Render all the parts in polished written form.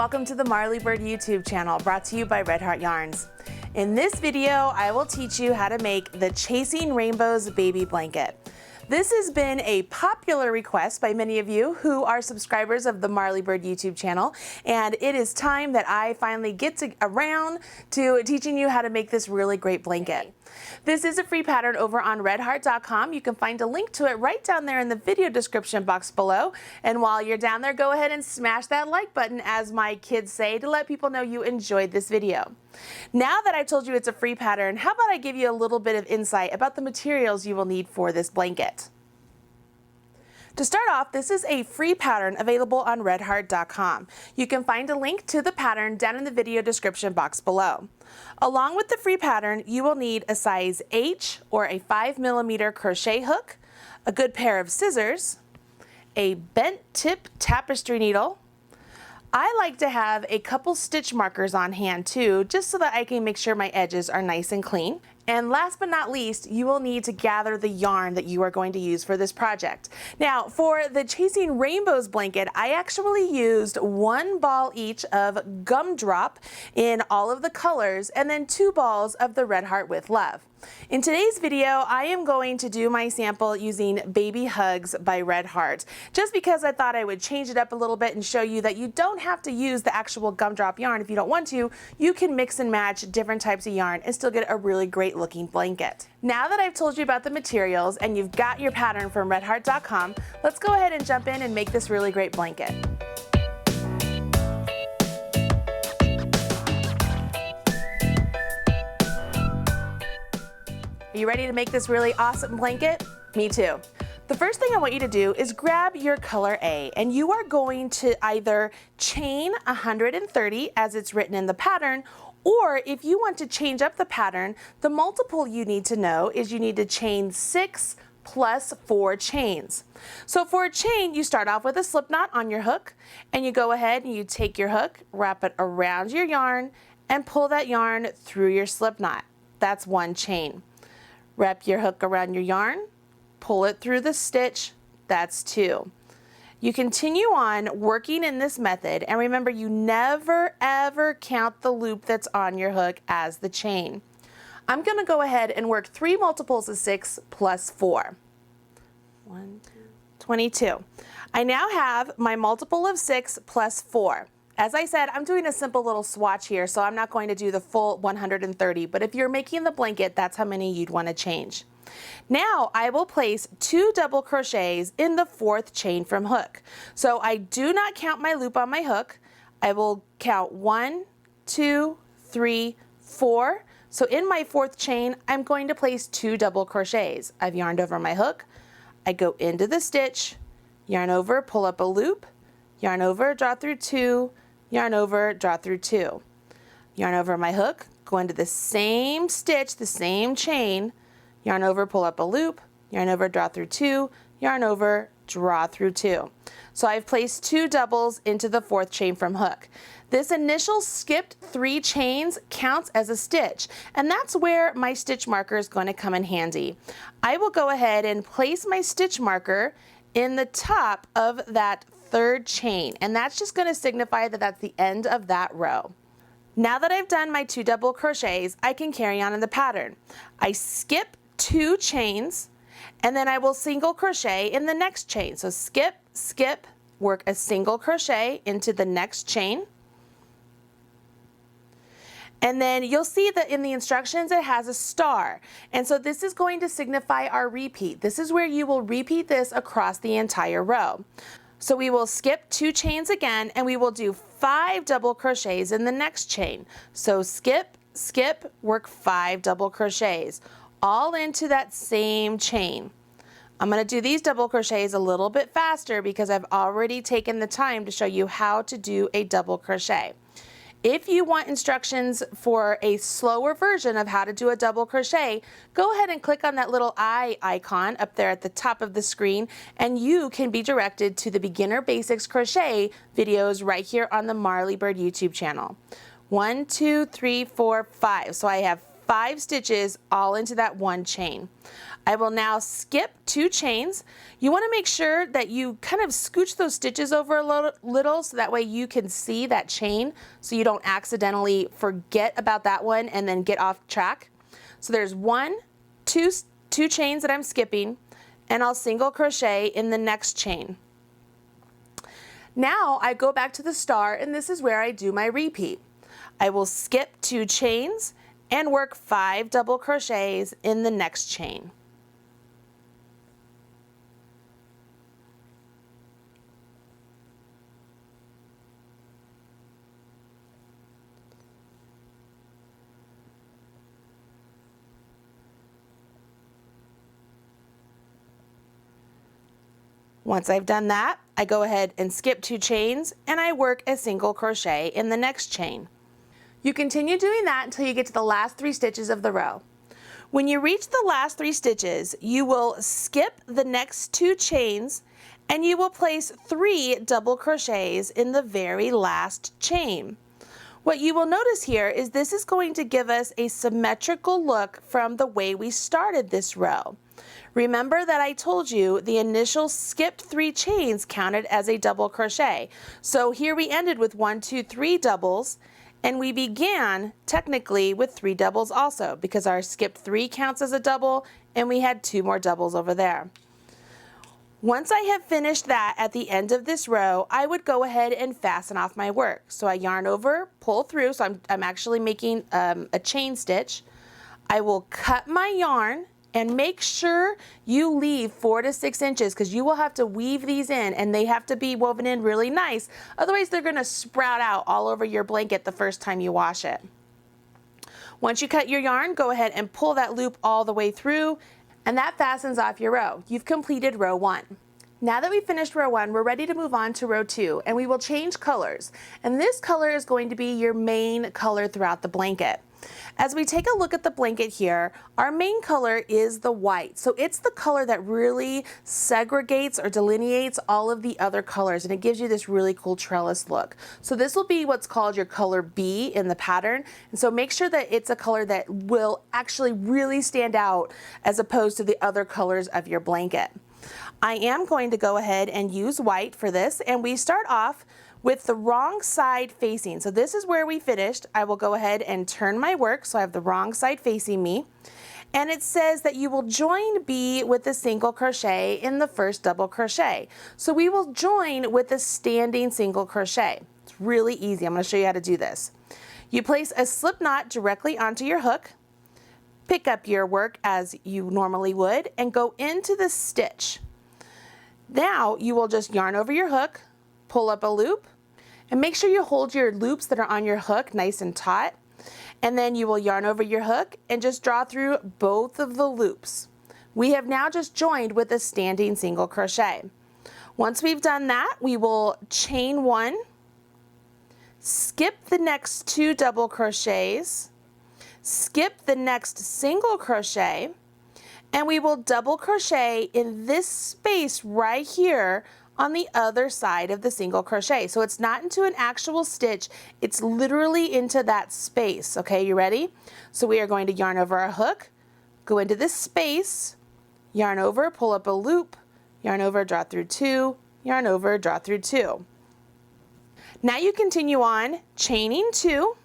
welcome to the Marley Bird YouTube channel, brought to you by Red Heart Yarns. In this video, I will teach you how to make the Chasing Rainbows baby blanket. This has been a popular request by many of you who are subscribers of the Marley Bird YouTube channel, and it is time that I finally get around to teaching you how to make this really great blanket. This is a free pattern over on redheart.com. You can find a link to it right down there in the video description box below. And while you're down there, go ahead and smash that like button, as my kids say, to let people know you enjoyed this video. Now that I've told you it's a free pattern, how about I give you a little bit of insight about the materials you will need for this blanket. To start off, this is a free pattern available on redheart.com. You can find a link to the pattern down in the video description box below. Along with the free pattern, you will need a size H or a 5mm crochet hook, a good pair of scissors, a bent tip tapestry needle. I like to have a couple stitch markers on hand too, just so that I can make sure my edges are nice and clean. And last but not least, you will need to gather the yarn that you are going to use for this project. Now, for the Chasing Rainbows blanket, I actually used 1 ball each of gumdrop in all of the colors, and then 2 balls of the Red Heart with Love. In today's video, I am going to do my sample using Baby Hugs by Red Heart, just because I thought I would change it up a little bit and show you that you don't have to use the actual gumdrop yarn if you don't want to. You can mix and match different types of yarn and still get a really great looking blanket. Now that I've told you about the materials and you've got your pattern from redheart.com, let's go ahead and jump in and make this really great blanket. Are you ready to make this really awesome blanket? Me too. The first thing I want you to do is grab your color A, and you are going to either chain 130 as it's written in the pattern, or if you want to change up the pattern, the multiple you need to know is you need to chain 6 plus 4 chains. So for a chain, you start off with a slip knot on your hook, and you go ahead and you take your hook, wrap it around your yarn, and pull that yarn through your slip knot. That's 1 chain. Wrap your hook around your yarn, pull it through the stitch, that's 2. You continue on working in this method, and remember, you never ever count the loop that's on your hook as the chain. I'm going to go ahead and work 3 multiples of 6 plus 4. 22. I now have my multiple of 6 plus 4. As I said, I'm doing a simple little swatch here, so I'm not going to do the full 130, but if you're making the blanket, that's how many you'd want to change. Now I will place 2 double crochets in the 4th chain from hook. So I do not count my loop on my hook. I will count 1, 2, 3, 4. So in my 4th chain, I'm going to place 2 double crochets. I've yarned over my hook. I go into the stitch, yarn over, pull up a loop, yarn over, draw through 2, yarn over, draw through 2. Yarn over my hook, go into the same stitch, the same chain, yarn over, pull up a loop, yarn over, draw through 2, yarn over, draw through 2. So I've placed 2 doubles into the 4th chain from hook. This initial skipped 3 chains counts as a stitch, and that's where my stitch marker is going to come in handy. I will go ahead and place my stitch marker in the top of that 3rd chain, and that's just going to signify that that's the end of that row. Now that I've done my 2 double crochets, I can carry on in the pattern. I skip 2 chains, and then I will single crochet in the next chain. So skip, skip, work a single crochet into the next chain. And then you'll see that in the instructions it has a star. And so this is going to signify our repeat. This is where you will repeat this across the entire row. So we will skip 2 chains again, and we will do 5 double crochets in the next chain. So skip, skip, work 5 double crochets, all into that same chain. I'm going to do these double crochets a little bit faster because I've already taken the time to show you how to do a double crochet. If you want instructions for a slower version of how to do a double crochet, go ahead and click on that little eye icon up there at the top of the screen, and you can be directed to the Beginner Basics Crochet videos right here on the Marley Bird YouTube channel. 1, 2, 3, 4, 5. So I have 5 stitches all into that one chain. I will now skip 2 chains. You want to make sure that you kind of scooch those stitches over a little so that way you can see that chain so you don't accidentally forget about that one and then get off track. So there's 2 chains that I'm skipping, and I'll single crochet in the next chain. Now I go back to the star, and this is where I do my repeat. I will skip 2 chains and work 5 double crochets in the next chain. Once I've done that, I go ahead and skip 2 chains and I work a single crochet in the next chain. You continue doing that until you get to the last 3 stitches of the row. When you reach the last 3 stitches, you will skip the next 2 chains and you will place 3 double crochets in the very last chain. What you will notice here is this is going to give us a symmetrical look from the way we started this row. Remember that I told you the initial skipped 3 chains counted as a double crochet. So here we ended with 1, 2, 3 doubles, and we began technically with 3 doubles also because our skipped 3 counts as a double and we had 2 more doubles over there. Once I have finished that at the end of this row, I would go ahead and fasten off my work. So I yarn over, pull through, so I'm actually making a chain stitch. I will cut my yarn and make sure you leave 4 to 6 inches because you will have to weave these in and they have to be woven in really nice. Otherwise they're going to sprout out all over your blanket the first time you wash it. Once you cut your yarn, go ahead and pull that loop all the way through, and that fastens off your row. You've completed row 1. Now that we've finished row 1, we're ready to move on to row 2, and we will change colors. And this color is going to be your main color throughout the blanket. As we take a look at the blanket here, our main color is the white. So it's the color that really segregates or delineates all of the other colors, and it gives you this really cool trellis look. So this will be what's called your color B in the pattern. And so make sure that it's a color that will actually really stand out as opposed to the other colors of your blanket. I am going to go ahead and use white for this, and we start off with the wrong side facing. So this is where we finished. I will go ahead and turn my work so I have the wrong side facing me. And it says that you will join B with a single crochet in the first double crochet. So we will join with a standing single crochet. It's really easy. I'm going to show you how to do this. You place a slip knot directly onto your hook, pick up your work as you normally would, and go into the stitch. Now you will just yarn over your hook, pull up a loop, and make sure you hold your loops that are on your hook nice and taut. And then you will yarn over your hook and just draw through both of the loops. We have now just joined with a standing single crochet. Once we've done that, we will chain 1, skip the next 2 double crochets, skip the next single crochet, and we will double crochet in this space right here on the other side of the single crochet. So it's not into an actual stitch, it's literally into that space. Okay, you ready? So we are going to yarn over our hook, go into this space, yarn over, pull up a loop, yarn over, draw through 2, yarn over, draw through 2. Now you continue on chaining 2,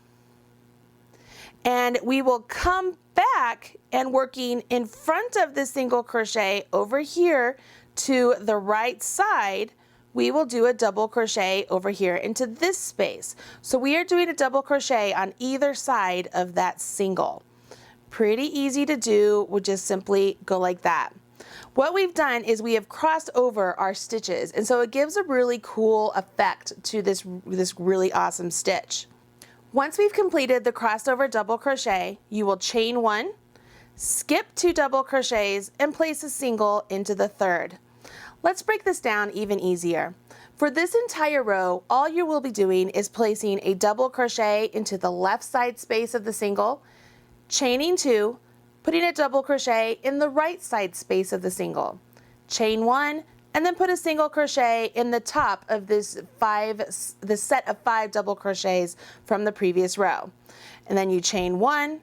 and we will come back and working in front of the single crochet over here to the right side, we will do a double crochet over here into this space. So we are doing a double crochet on either side of that single. Pretty easy to do, we'll just simply go like that. What we've done is we have crossed over our stitches, and so it gives a really cool effect to this really awesome stitch. Once we've completed the crossed over double crochet, you will chain 1, skip 2 double crochets, and place a single into the third. Let's break this down even easier. For this entire row, all you will be doing is placing a double crochet into the left side space of the single, chaining 2, putting a double crochet in the right side space of the single, chain 1, and then put a single crochet in the top of this set of 5 double crochets from the previous row. And then you chain 1,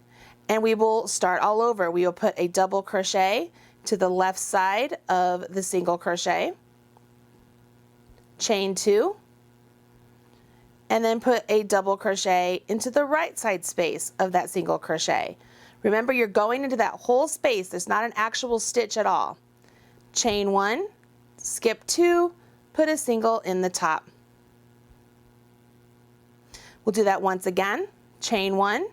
and we will start all over. We will put a double crochet to the left side of the single crochet, chain 2, and then put a double crochet into the right side space of that single crochet. Remember, you're going into that whole space. There's not an actual stitch at all. Chain 1, skip 2, put a single in the top. We'll do that once again. Chain 1,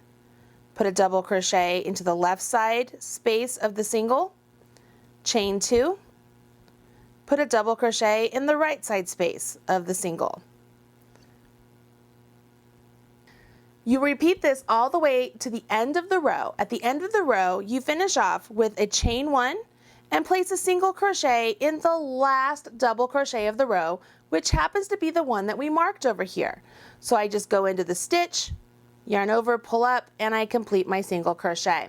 put a double crochet into the left side space of the single, chain 2, put a double crochet in the right side space of the single. You repeat this all the way to the end of the row. At the end of the row, you finish off with a chain 1 and place a single crochet in the last double crochet of the row, which happens to be the one that we marked over here. So I just go into the stitch, yarn over, pull up, and I complete my single crochet.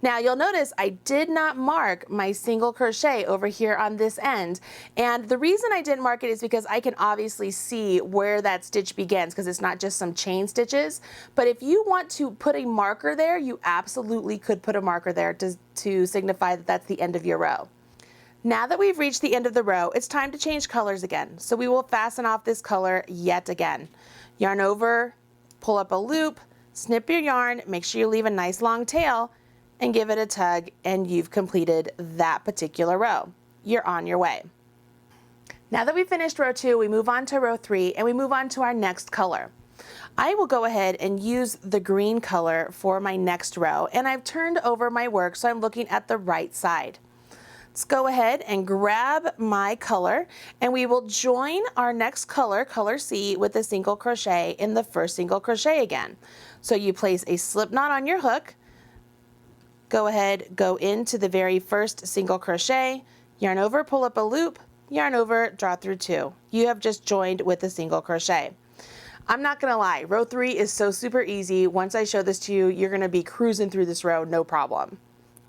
Now you'll notice I did not mark my single crochet over here on this end, and the reason I didn't mark it is because I can obviously see where that stitch begins, because it's not just some chain stitches. But if you want to put a marker there, you absolutely could put a marker there to signify that that's the end of your row. Now that we've reached the end of the row, it's time to change colors again. So we will fasten off this color yet again. Yarn over, pull up a loop, snip your yarn, make sure you leave a nice long tail, and give it a tug, and you've completed that particular row. You're on your way. Now that we've finished row 2, we move on to row 3, and we move on to our next color. I will go ahead and use the green color for my next row, and I've turned over my work so I'm looking at the right side. Let's go ahead and grab my color, and we will join our next color, color C, with a single crochet in the first single crochet again. So you place a slip knot on your hook, go ahead, go into the very first single crochet, yarn over, pull up a loop, yarn over, draw through 2. You have just joined with a single crochet. I'm not gonna lie, row 3 is so super easy. Once I show this to you, you're gonna be cruising through this row, no problem.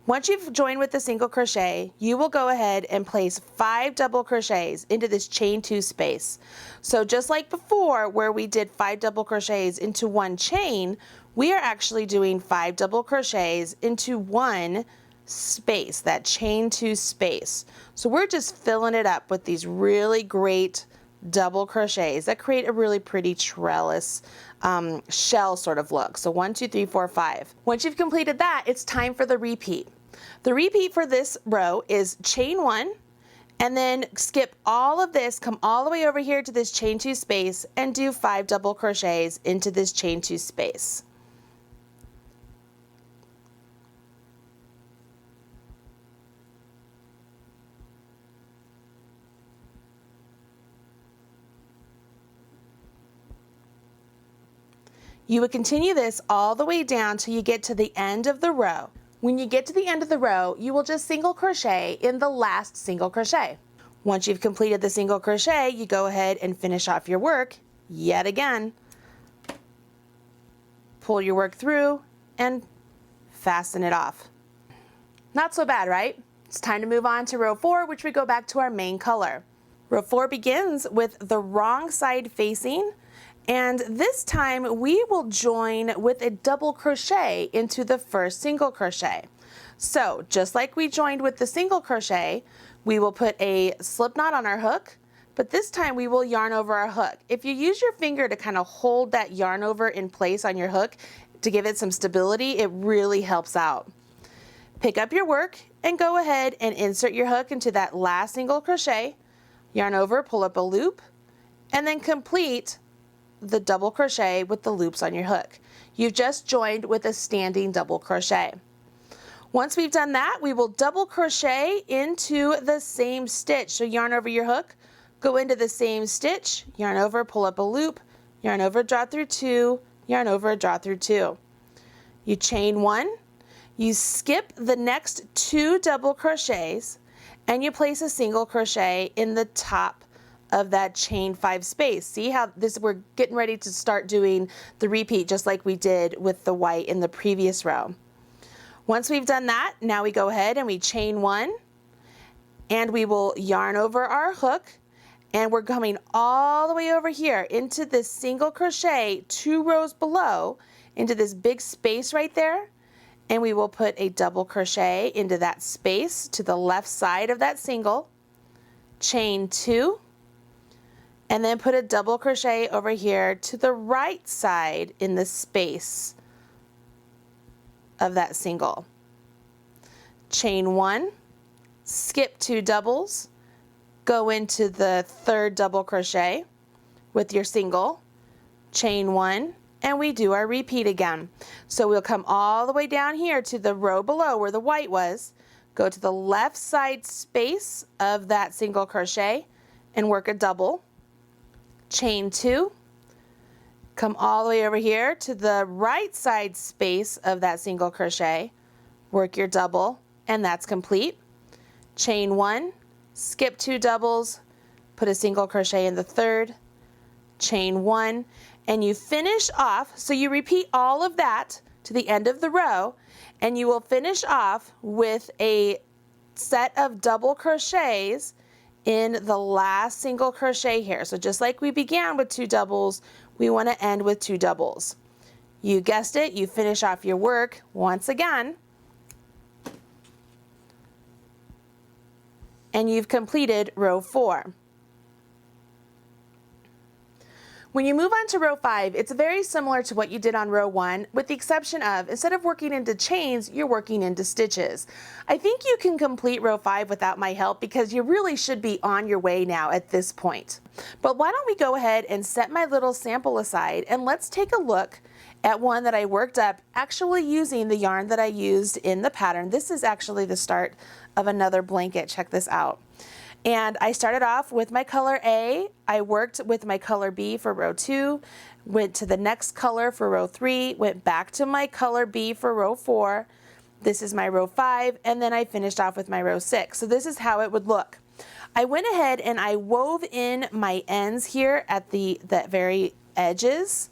Once you've joined with the single crochet, you will go ahead and place 5 double crochets into this chain 2 space. So just like before, where we did 5 double crochets into one chain, we are actually doing 5 double crochets into one space, that chain 2 space. So we're just filling it up with these really great double crochets that create a really pretty trellis shell sort of look. So 1, 2, 3, 4, 5. Once you've completed that, it's time for the repeat. The repeat for this row is chain 1, and then skip all of this, come all the way over here to this chain 2 space, and do 5 double crochets into this chain 2 space. You would continue this all the way down till you get to the end of the row. When you get to the end of the row, you will just single crochet in the last single crochet. Once you've completed the single crochet, you go ahead and finish off your work yet again. Pull your work through and fasten it off. Not so bad, right? It's time to move on to row 4, which we go back to our main color. Row 4 begins with the wrong side facing, and this time we will join with a double crochet into the first single crochet. So just like we joined with the single crochet, we will put a slip knot on our hook, but this time we will yarn over our hook. If you use your finger to kind of hold that yarn over in place on your hook to give it some stability, it really helps out. Pick up your work and go ahead and insert your hook into that last single crochet, yarn over, pull up a loop, and then complete the double crochet with the loops on your hook. You've just joined with a standing double crochet. Once we've done that, we will double crochet into the same stitch. So yarn over your hook, go into the same stitch, yarn over, pull up a loop, yarn over, draw through 2, yarn over, draw through 2. You chain 1, you skip the next 2 double crochets, and you place a single crochet in the top of that chain 5 space. See how we're getting ready to start doing the repeat just like we did with the white in the previous row. Once we've done that, now we go ahead and we chain 1, and we will yarn over our hook, and we're coming all the way over here into this single crochet 2 rows below into this big space right there, and we will put a double crochet into that space to the left side of that single, chain 2, and then put a double crochet over here to the right side in the space of that single. Chain 1, skip 2 doubles, go into the third double crochet with your single, chain 1, and we do our repeat again. So we'll come all the way down here to the row below where the white was, go to the left side space of that single crochet and work a double, chain 2, come all the way over here to the right side space of that single crochet, work your double, and that's complete. Chain 1, skip 2 doubles, put a single crochet in the third, chain 1, and you finish off, so you repeat all of that to the end of the row, and you will finish off with a set of double crochets in the last single crochet here. So just like we began with 2 doubles, we want to end with 2 doubles. You guessed it, you finish off your work once again, and you've completed row 4. When you move on to row 5, it's very similar to what you did on row 1, with the exception of, instead of working into chains, you're working into stitches. I think you can complete row 5 without my help because you really should be on your way now at this point. But why don't we go ahead and set my little sample aside and let's take a look at one that I worked up actually using the yarn that I used in the pattern. This is actually the start of another blanket. Check this out. And I started off with my color A, I worked with my color B for row 2, went to the next color for row 3, went back to my color B for row 4, this is my row 5, and then I finished off with my row 6. So this is how it would look. I went ahead and I wove in my ends here at the very edges,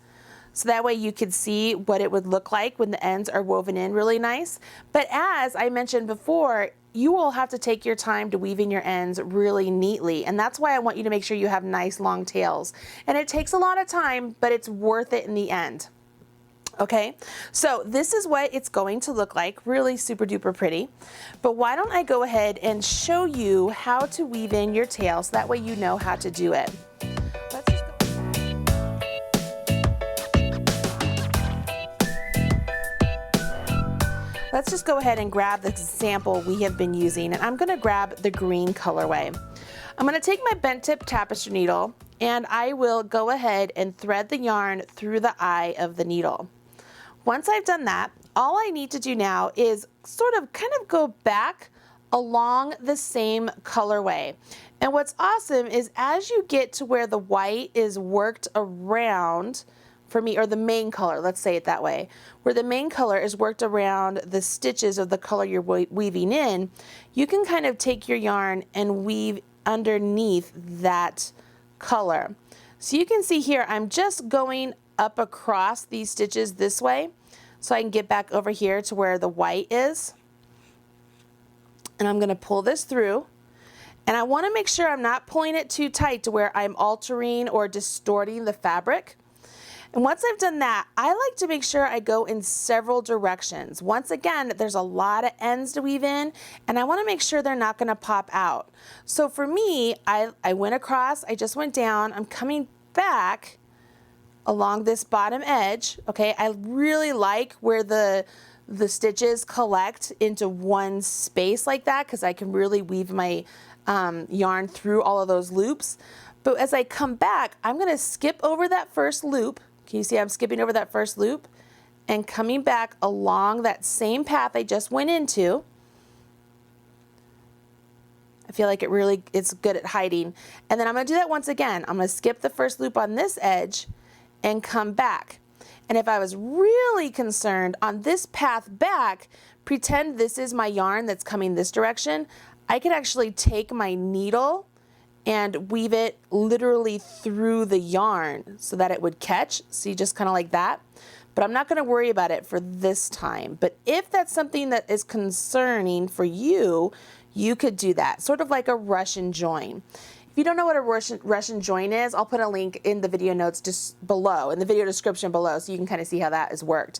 so that way you could see what it would look like when the ends are woven in really nice. But as I mentioned before, you will have to take your time to weave in your ends really neatly, and that's why I want you to make sure you have nice long tails. And it takes a lot of time, but it's worth it in the end. Okay, so this is what it's going to look like, really super duper pretty. But why don't I go ahead and show you how to weave in your tail so that way you know how to do it. Let's just go ahead and grab the sample we have been using, and I'm going to grab the green colorway. I'm going to take my bent tip tapestry needle and I will go ahead and thread the yarn through the eye of the needle. Once I've done that, all I need to do now is sort of kind of go back along the same colorway. And what's awesome is as you get to where the white is worked around, for me, or the main color, let's say it that way, where the main color is worked around the stitches of the color you're weaving in, you can kind of take your yarn and weave underneath that color. So you can see here, I'm just going up across these stitches this way so I can get back over here to where the white is. And I'm going to pull this through. And I want to make sure I'm not pulling it too tight to where I'm altering or distorting the fabric. And once I've done that, I like to make sure I go in several directions. Once again, there's a lot of ends to weave in, and I want to make sure they're not going to pop out. So for me, I went across, I just went down, I'm coming back along this bottom edge. Okay, I really like where the stitches collect into one space like that because I can really weave my yarn through all of those loops. But as I come back, I'm going to skip over that first loop. Can you see I'm skipping over that first loop and coming back along that same path I just went into? I feel like it's good at hiding. And then I'm going to do that once again. I'm going to skip the first loop on this edge and come back. And if I was really concerned on this path back, pretend this is my yarn that's coming this direction. I could actually take my needle and weave it literally through the yarn so that it would catch. See, just kind of like that. But I'm not going to worry about it for this time. But if that's something that is concerning for you, you could do that, sort of like a Russian join. If you don't know what a Russian join is, I'll put a link in the video notes just below, in the video description below, so you can kind of see how that is worked.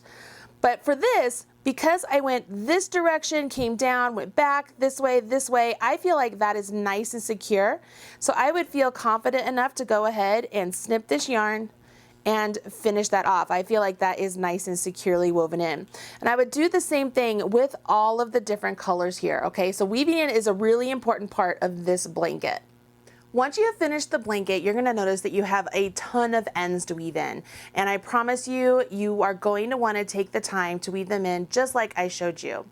But for this, Because I went this direction, came down, went back, this way, I feel like that is nice and secure. So I would feel confident enough to go ahead and snip this yarn and finish that off. I feel like that is nice and securely woven in. And I would do the same thing with all of the different colors here, okay? So weaving in is a really important part of this blanket. Once you have finished the blanket, you're going to notice that you have a ton of ends to weave in. And I promise you, you are going to want to take the time to weave them in just like I showed you.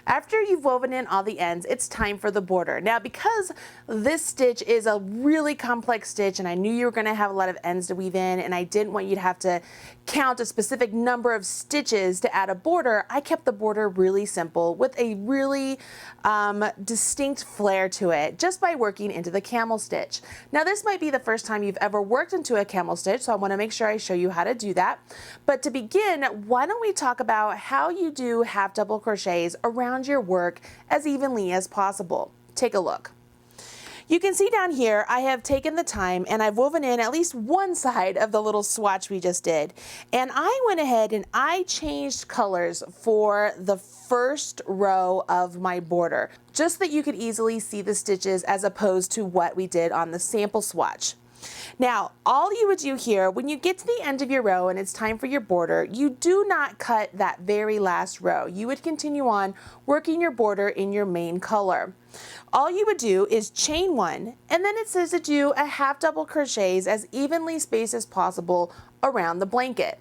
After you've woven in all the ends, it's time for the border. Now, because this stitch is a really complex stitch and I knew you were going to have a lot of ends to weave in and I didn't want you to have to count a specific number of stitches to add a border, I kept the border really simple with a really distinct flair to it just by working into the camel stitch. Now, this might be the first time you've ever worked into a camel stitch, so I want to make sure I show you how to do that. But to begin, why don't we talk about how you do half double crochets around your work as evenly as possible. Take a look. You can see down here I have taken the time and I've woven in at least one side of the little swatch we just did. And I went ahead and I changed colors for the first row of my border, just so that you could easily see the stitches as opposed to what we did on the sample swatch. Now, all you would do here, when you get to the end of your row and it's time for your border, you do not cut that very last row. You would continue on working your border in your main color. All you would do is chain one, and then it says to do a half double crochets as evenly spaced as possible around the blanket.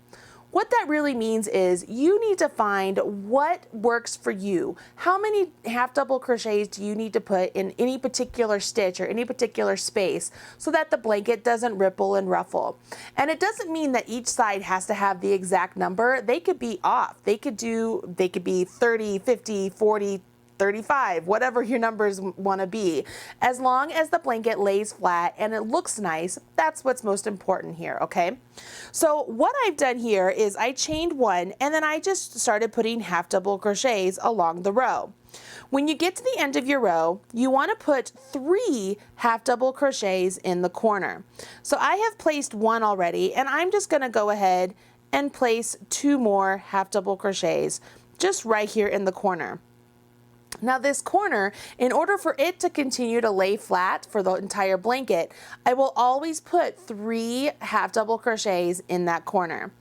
What that really means is you need to find what works for you. How many half double crochets do you need to put in any particular stitch or any particular space so that the blanket doesn't ripple and ruffle? And it doesn't mean that each side has to have the exact number. They could be off. They could be 30, 50, 40, 35, whatever your numbers want to be. As long as the blanket lays flat and it looks nice, that's what's most important here, okay? So what I've done here is I chained one and then I just started putting half double crochets along the row. When you get to the end of your row, you want to put 3 half double crochets in the corner. So I have placed one already and I'm just going to go ahead and place 2 more half double crochets just right here in the corner. Now this corner, in order for it to continue to lay flat for the entire blanket, I will always put 3 half double crochets in that corner.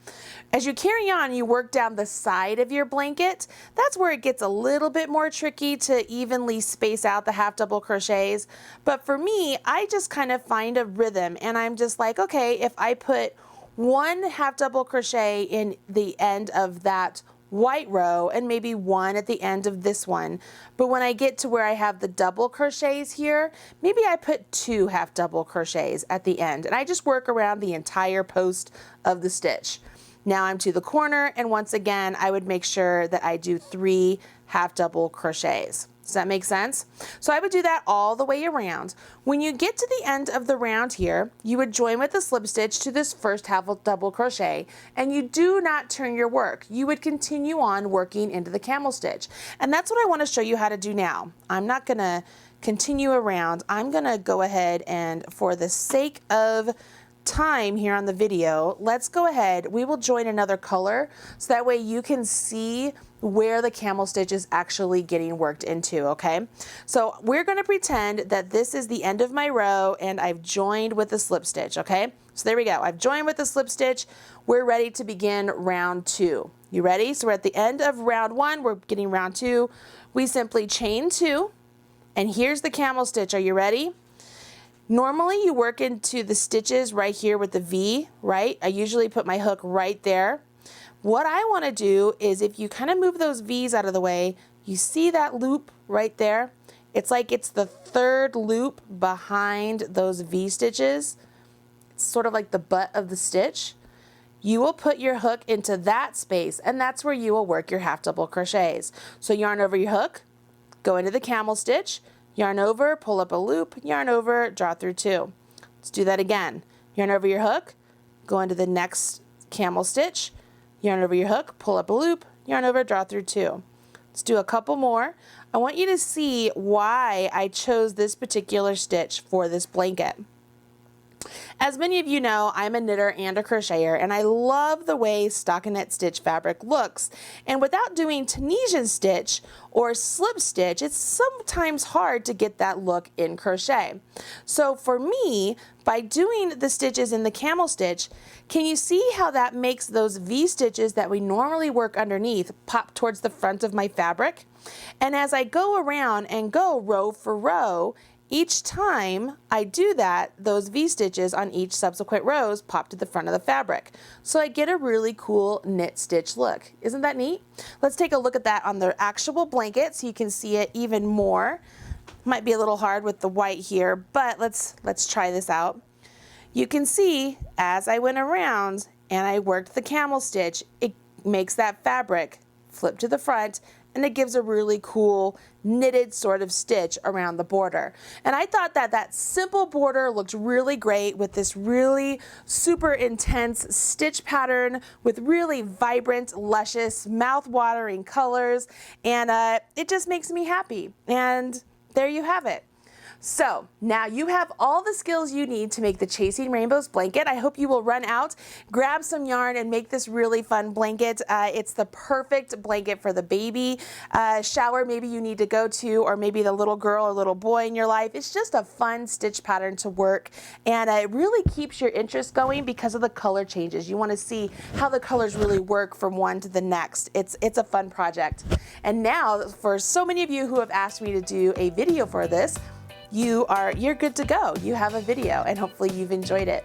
As you carry on, you work down the side of your blanket. That's where it gets a little bit more tricky to evenly space out the half double crochets. But for me, I just kind of find a rhythm and I'm just like, okay, if I put 1 half double crochet in the end of that white row and maybe 1 at the end of this one, but when I get to where I have the double crochets here, maybe I put 2 half double crochets at the end and I just work around the entire post of the stitch. Now I'm to the corner and once again I would make sure that I do 3 half double crochets. Does that make sense? So I would do that all the way around. When you get to the end of the round here, you would join with the slip stitch to this first half double crochet, and you do not turn your work. You would continue on working into the camel stitch. And that's what I want to show you how to do now. I'm not going to continue around. I'm going to go ahead and, for the sake of time here on the video, let's go ahead. We will join another color so that way you can see where the camel stitch is actually getting worked into, okay? So we're going to pretend that this is the end of my row and I've joined with the slip stitch, okay? So there we go. I've joined with the slip stitch. We're ready to begin round 2. You ready? So we're at the end of round 1. We're getting round 2. We simply chain 2 and here's the camel stitch. Are you ready? Normally you work into the stitches right here with the V, right? I usually put my hook right there. What I want to do is if you kind of move those V's out of the way, you see that loop right there? It's like it's the 3rd loop behind those V stitches. It's sort of like the butt of the stitch. You will put your hook into that space and that's where you will work your half double crochets. So yarn over your hook, go into the camel stitch, yarn over, pull up a loop, yarn over, draw through 2. Let's do that again. Yarn over your hook, go into the next camel stitch, yarn over your hook, pull up a loop, yarn over, draw through 2. Let's do a couple more. I want you to see why I chose this particular stitch for this blanket. As many of you know, I'm a knitter and a crocheter, and I love the way stockinette stitch fabric looks. And without doing Tunisian stitch or slip stitch, it's sometimes hard to get that look in crochet. So for me, by doing the stitches in the camel stitch, can you see how that makes those V stitches that we normally work underneath pop towards the front of my fabric? And as I go around and go row for row, each time I do that, those V stitches on each subsequent rows pop to the front of the fabric. So I get a really cool knit stitch look. Isn't that neat? Let's take a look at that on the actual blanket so you can see it even more. Might be a little hard with the white here, but let's try this out. You can see as I went around and I worked the camel stitch, it makes that fabric flip to the front, and it gives a really cool knitted sort of stitch around the border. And I thought that that simple border looked really great with this really super intense stitch pattern with really vibrant, luscious, mouth-watering colors, and it just makes me happy. And there you have it. So now you have all the skills you need to make the Chasing Rainbows blanket. I hope you will run out, grab some yarn, and make this really fun blanket. It's the perfect blanket for the baby shower maybe you need to go to, or maybe the little girl or little boy in your life. It's just a fun stitch pattern to work, and it really keeps your interest going because of the color changes. You want to see how the colors really work from one to the next. It's a fun project. And now, for so many of you who have asked me to do a video for this, you're good to go. You have a video, and hopefully you've enjoyed it.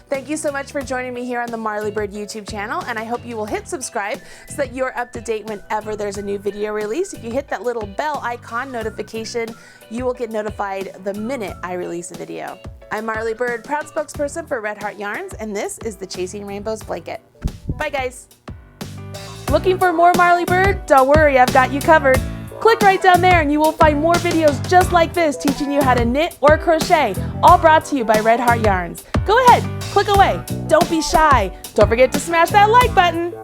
Thank you so much for joining me here on the Marley Bird YouTube channel, and I hope you will hit subscribe so that you're up to date whenever there's a new video release. If you hit that little bell icon notification, you will get notified the minute I release a video. I'm Marley Bird, proud spokesperson for Red Heart Yarns, and this is the Chasing Rainbows blanket. Bye guys. Looking for more Marley Bird? Don't worry, I've got you covered. Click right down there and you will find more videos just like this teaching you how to knit or crochet, all brought to you by Red Heart Yarns. Go ahead, click away. Don't be shy. Don't forget to smash that like button.